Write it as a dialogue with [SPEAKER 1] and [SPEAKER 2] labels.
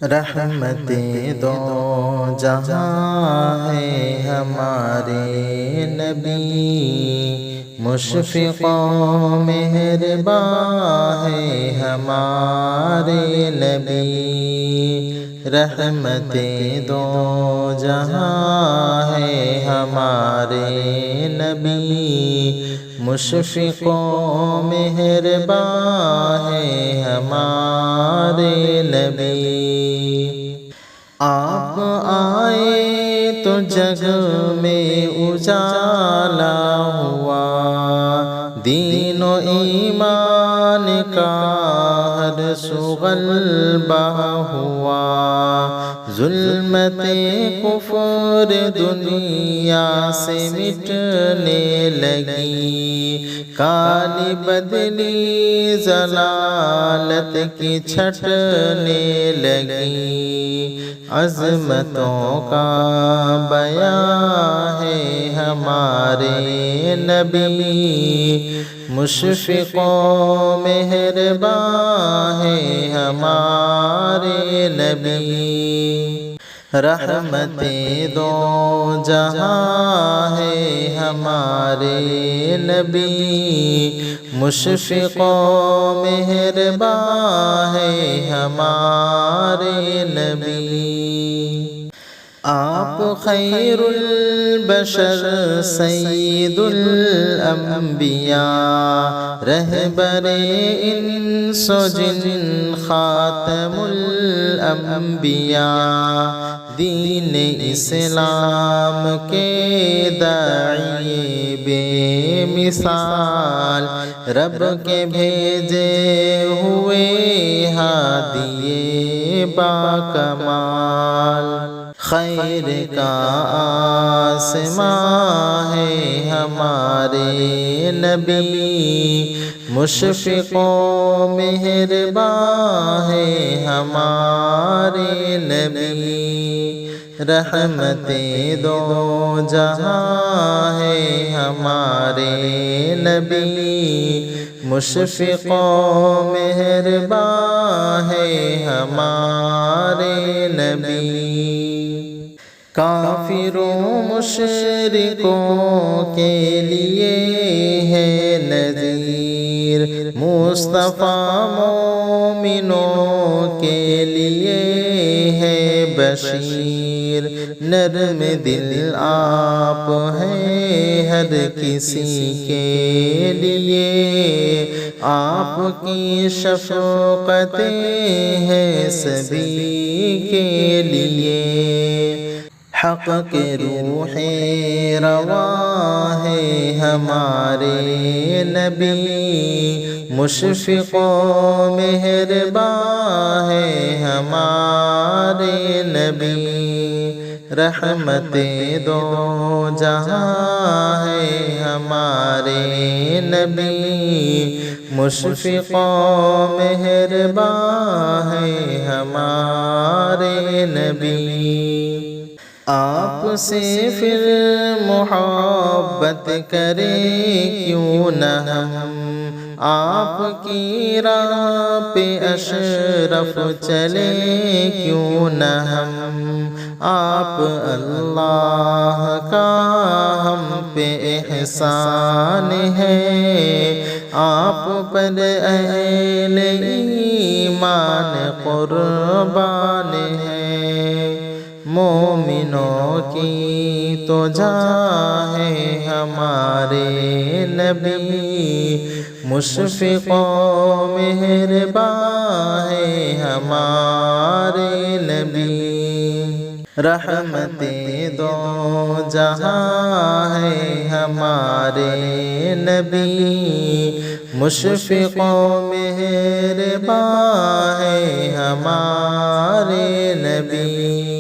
[SPEAKER 1] رحمت دو جہاں ہے ہمارے نبی، مشفق و مہرباں ہے ہمارے نبی۔ رحمت دو جہاں ہے ہمارے نبی، مشفق و مہرباں ہے ہمارے نبی۔ آپ آئے تو جگ میں اجالا ہوا، دین و ایمان کا ہر سو غلبہ ہوا۔ ظلمت کفر دنیا سے مٹنے لگی، کالی بدلی ضلالت کی چھٹنے لگی۔ عظمتوں کا بیان ہے ہمارے نبی، مشفق و مہرباں ہے ہمارے نبی۔ رحمت دو جہاں ہے ہمارے نبی، مشفق و مہرباں ہے ہمارے نبی۔ آپ خیر البشر سید الانبیاء، رہبر انس و جن خاتم الانبیاء، دین اسلام کے داعی بے مثال، رب کے بھیجے ہوئے ہادی باکمال۔ خیر کا آسماں ہے ہمارے نبی، مشفق و مہرباں ہے ہمارے نبی۔ رحمت دو جہاں ہے ہمارے نبی، مشفق و مہرباں ہے ہمارے نبی۔ کافروں مشرکوں کے لیے ہے نذیر، مصطفیٰ مومنوں کے لیے ہے بشیر۔ نرم دل آپ ہیں ہر کسی کے لیے، آپ کی شفقتیں ہیں سبھی کے لیے۔ حق کے روح رواں ہے ہمارے نبی، مشفق و مہرباں ہے ہمارے نبی۔ رحمت دو جہاں ہے ہمارے نبی، مشفق و مہرباں ہے ہمارے نبی۔ آپ سے پھر محبت کریں کیوں نہ ہم، آپ کی راہ پہ اشرف چلیں کیوں نہ ہم۔ آپ اللہ کا ہم پہ احسان ہے، آپ پر اہل ایمان قربان ہے۔ مومنوں کی تو جان ہے ہمارے نبی، مشفق و مہرباں ہے ہمارے نبی۔ رحمت دو جہاں ہے ہمارے نبی، مشفق و مہرباں ہے ہمارے نبی۔